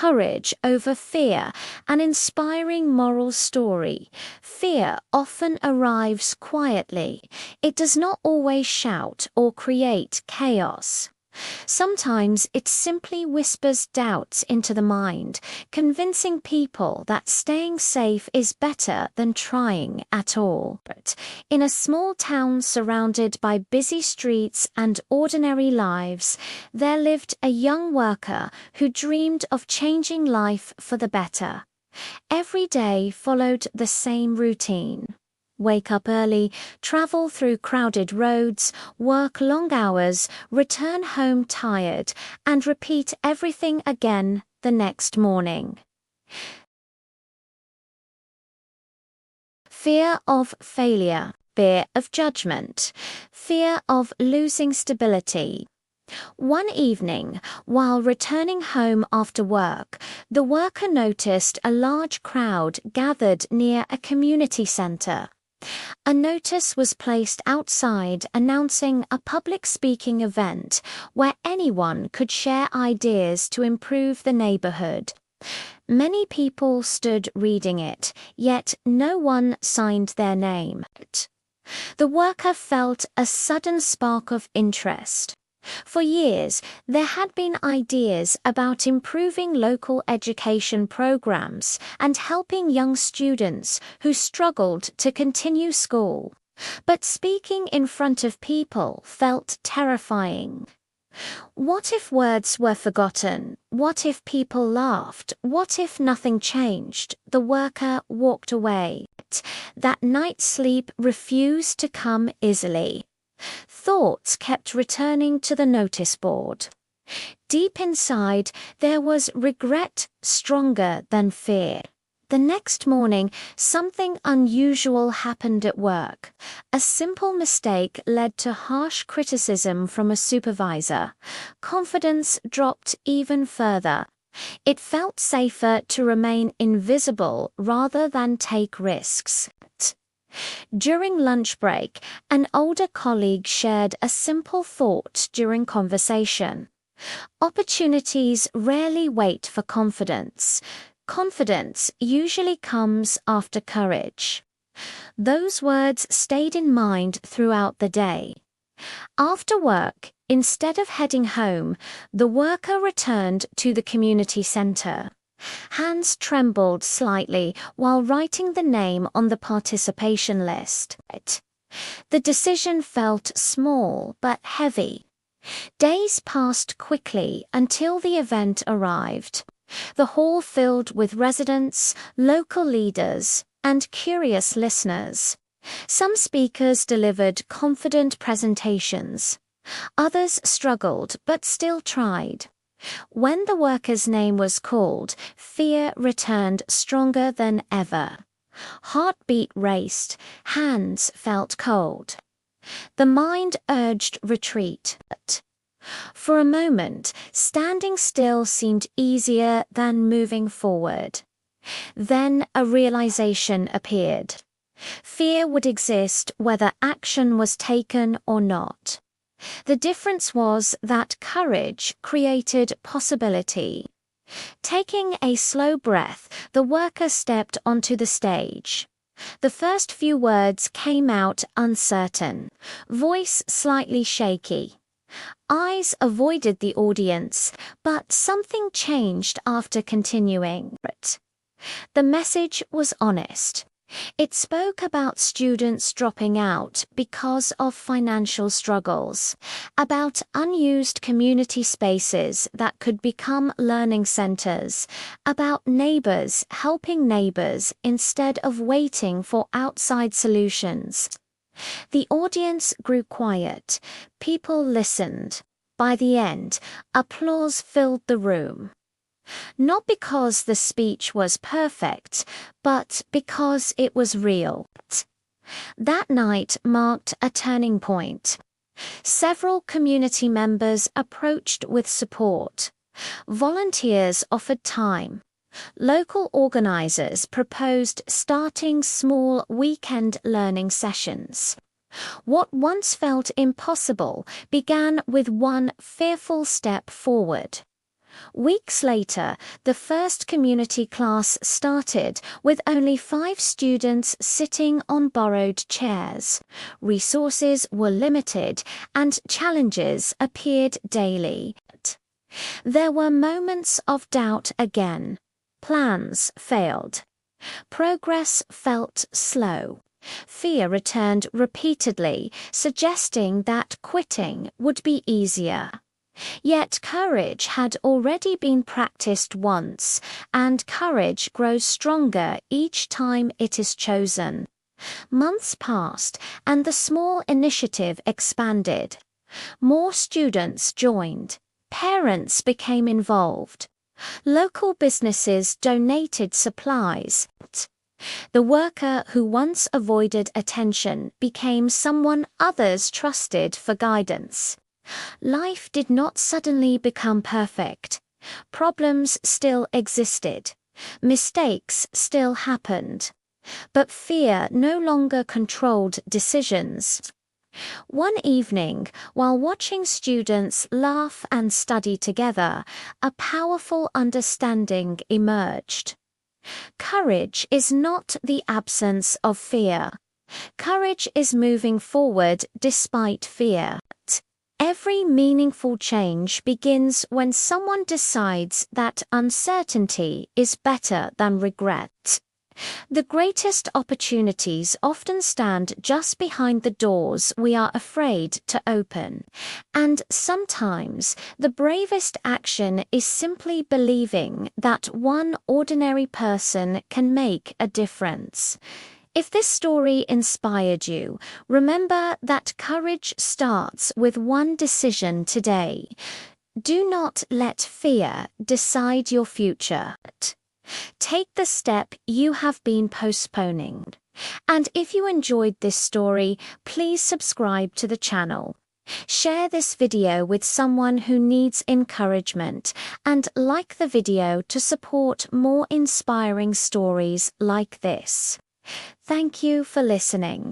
courage over fear, an inspiring moral story. Fear often arrives quietly. It does not always shout or create chaos. Sometimes it simply whispers doubts into the mind, convincing people that staying safe is better than trying at all. But in a small town surrounded by busy streets and ordinary lives, there lived a young worker who dreamed of changing life for the better. Every day followed the same routine. Wake up early, travel through crowded roads, work long hours, return home tired, and repeat everything again the next morning. Fear of failure, fear of judgment, fear of losing stability. One evening, while returning home after work, the worker noticed a large crowd gathered near a community center. A notice was placed outside announcing a public speaking event where anyone could share ideas to improve the neighborhood. Many people stood reading it, yet no one signed their name. The worker felt a sudden spark of interest. For years, there had been ideas about improving local education programs and helping young students who struggled to continue school. But speaking in front of people felt terrifying. What if words were forgotten? What if people laughed? What if nothing changed? The worker walked away. That night's sleep refused to come easily. Thoughts kept returning to the notice board. Deep inside, there was regret stronger than fear. The next morning, something unusual happened at work. A simple mistake led to harsh criticism from a supervisor. Confidence dropped even further. It felt safer to remain invisible rather than take risks. During lunch break, an older colleague shared a simple thought during conversation. Opportunities rarely wait for confidence. Confidence usually comes after courage. Those words stayed in mind throughout the day. After work, instead of heading home, the worker returned to the community center. Hands trembled slightly while writing the name on the participation list. The decision felt small but heavy. Days passed quickly until the event arrived. The hall filled with residents, local leaders, and curious listeners. Some speakers delivered confident presentations. Others struggled but still tried. When the worker's name was called, fear returned stronger than ever. Heartbeat raced, hands felt cold. The mind urged retreat. For a moment, standing still seemed easier than moving forward. Then a realization appeared. Fear would exist whether action was taken or not. The difference was that courage created possibility. Taking a slow breath, the worker stepped onto the stage. The first few words came out uncertain, voice slightly shaky. Eyes avoided the audience, but something changed after continuing. The message was honest. It spoke about students dropping out because of financial struggles, about unused community spaces that could become learning centers, about neighbors helping neighbors instead of waiting for outside solutions. The audience grew quiet. People listened. By the end, applause filled the room. Not because the speech was perfect, but because it was real. That night marked a turning point. Several community members approached with support. Volunteers offered time. Local organizers proposed starting small weekend learning sessions. What once felt impossible began with one fearful step forward. Weeks later, the first community class started with only 5 students sitting on borrowed chairs. Resources were limited and challenges appeared daily. There were moments of doubt again. Plans failed. Progress felt slow. Fear returned repeatedly, suggesting that quitting would be easier. Yet courage had already been practiced once, and courage grows stronger each time it is chosen. Months passed, and the small initiative expanded. More students joined. Parents became involved. Local businesses donated supplies. The worker who once avoided attention became someone others trusted for guidance. Life did not suddenly become perfect. Problems still existed. Mistakes still happened. But fear no longer controlled decisions. One evening, while watching students laugh and study together, a powerful understanding emerged. Courage is not the absence of fear. Courage is moving forward despite fear. Every meaningful change begins when someone decides that uncertainty is better than regret. The greatest opportunities often stand just behind the doors we are afraid to open. And sometimes the bravest action is simply believing that one ordinary person can make a difference. If this story inspired you, remember that courage starts with one decision today. Do not let fear decide your future. Take the step you have been postponing. And if you enjoyed this story, please subscribe to the channel. Share this video with someone who needs encouragement and like the video to support more inspiring stories like this. Thank you for listening.